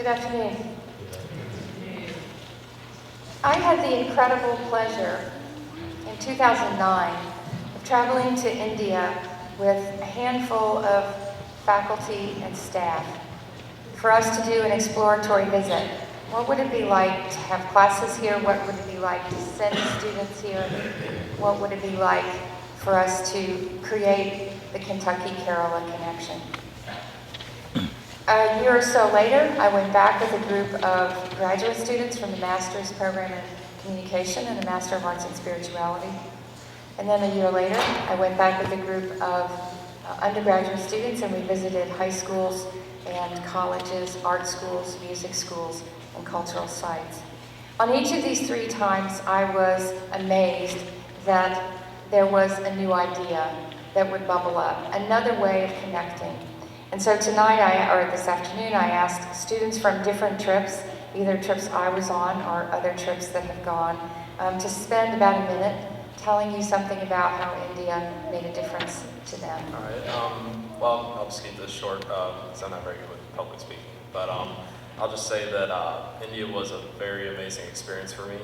afternoon. I had the incredible pleasure in 2009 of traveling to India with a handful of faculty and staff for us to do an exploratory visit. What would it be like to have classes here? What would it be like to send students here? What would it be like for us to create the Kentucky-Kerala connection? A year or so later, I went back with a group of graduate students from the master's program in communication and the Master of Arts in Spirituality. And then a year later, I went back with a group of undergraduate students, and we visited high schools and colleges, art schools, music schools, and cultural sites. On each of these 3 times, I was amazed that there was a new idea that would bubble up, another way of connecting. And so tonight, or this afternoon, I asked students from different trips, either trips I was on or other trips that have gone, to spend about a minute telling you something about how India made a difference to them. All right. Well, I'll just keep this short because I'm not very good with public speaking. But I'll just say that India was a very amazing experience for me.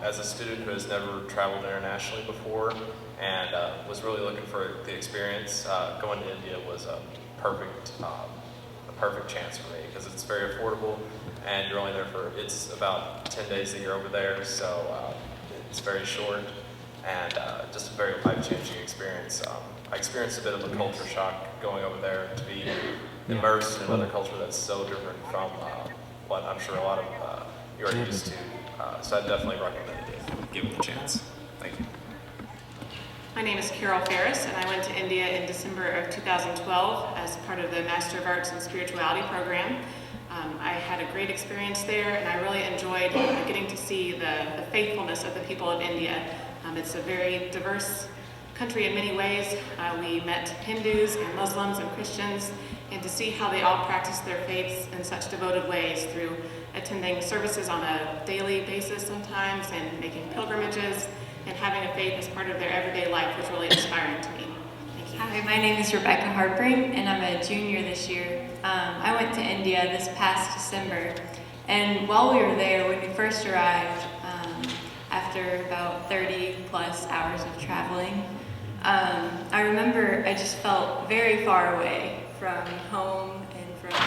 As a student who has never traveled internationally before and was really looking for the experience, going to India was a perfect chance for me because it's very affordable and you're only there it's about 10 days that you're over there, so it's very short and just a very life-changing experience. I experienced a bit of a culture shock going over there to be immersed in another culture that's so different from what I'm sure a lot of you are used to. So I definitely recommend it. Give it a chance. Thank you. My name is Ferris, and I went to India in December of 2012 as part of the Master of Arts in Spirituality program. I had a great experience there, and I really enjoyed getting to see the faithfulness of the people of India. It's a very diverse country in many ways. We met Hindus and Muslims and Christians, and to see how they all practice their faiths in such devoted ways through attending services on a daily basis sometimes and making pilgrimages and having a faith as part of their everyday life was really inspiring to me. Thank you. Hi, my name is Heartbreak, and I'm a junior this year. I went to India this past December, and while we were there, when we first arrived, after about 30 plus hours of traveling, I remember I just felt very far away from home and from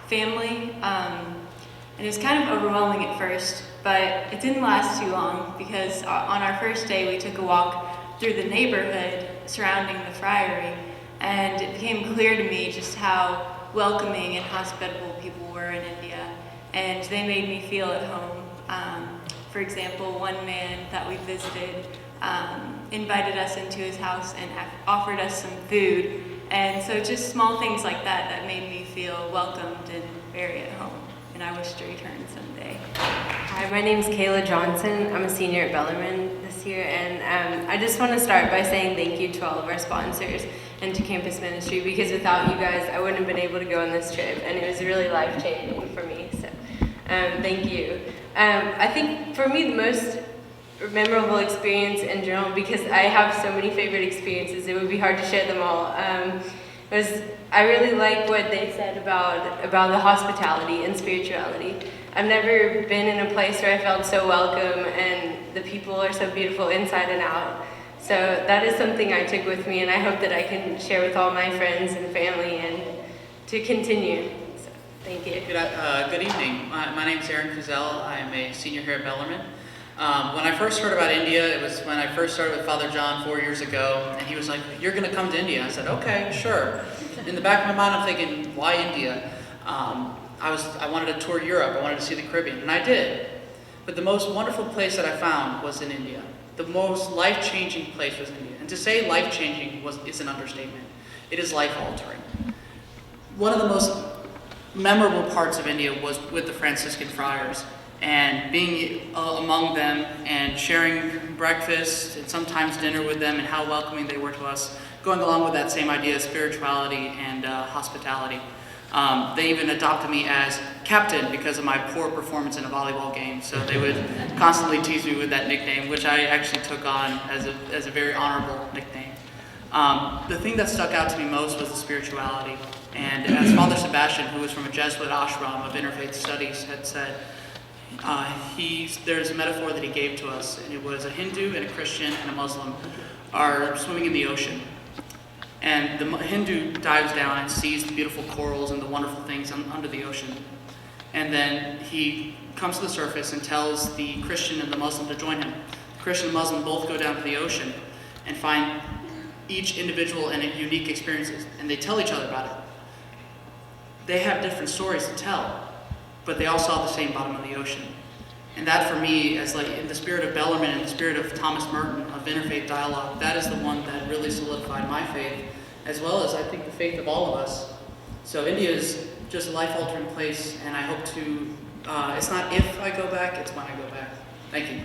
family. And it was kind of overwhelming at first, but it didn't last too long because on our first day we took a walk through the neighborhood surrounding the friary, and it became clear to me just how welcoming and hospitable people were in India, and they made me feel at home. For example, one man that we visited invited us into his house and offered us some food, and so just small things like that made me feel welcomed and very at home. And I wish to return someday. Hi, my name is Kayla Johnson. I'm a senior at Bellarmine this year, and I just want to start by saying thank you to all of our sponsors and to Campus Ministry, because without you guys, I wouldn't have been able to go on this trip, and it was really life-changing for me, so thank you. I think for me, the most memorable experience in general, because I have so many favorite experiences, it would be hard to share them all. I really like what they said about the hospitality and spirituality. I've never been in a place where I felt so welcome, and the people are so beautiful inside and out. So that is something I took with me, and I hope that I can share with all my friends and family and to continue. So, thank you. Good evening. My name is Erin Gizelle. I am a senior here at Bellarmine. When I first heard about India, it was when I first started with Father John 4 years ago, and he was like, "You're going to come to India." I said, "Okay, sure." In the back of my mind, I'm thinking, why India? I wanted to tour Europe. I wanted to see the Caribbean, and I did. But the most wonderful place that I found was in India. The most life-changing place was India. And to say life-changing is an understatement. It is life-altering. One of the most memorable parts of India was with the Franciscan friars, and being among them and sharing breakfast and sometimes dinner with them, and how welcoming they were to us, going along with that same idea of spirituality and hospitality. They even adopted me as captain because of my poor performance in a volleyball game, so they would constantly tease me with that nickname, which I actually took on as a very honorable nickname. The thing that stuck out to me most was the spirituality. And as Father Sebastian, who was from a Jesuit ashram of interfaith studies, had said, there's a metaphor that he gave to us, and it was a Hindu and a Christian and a Muslim are swimming in the ocean. And the Hindu dives down and sees the beautiful corals and the wonderful things under the ocean. And then he comes to the surface and tells the Christian and the Muslim to join him. The Christian and Muslim both go down to the ocean and find each individual and unique experiences, and they tell each other about it. They have different stories to tell, but they all saw the same bottom of the ocean. And that for me, as like in the spirit of Bellarmine and the spirit of Thomas Merton of interfaith dialogue, that is the one that really solidified my faith, as well as I think the faith of all of us. So India is just a life-altering place, and I hope to, it's not if I go back, it's when I go back. Thank you.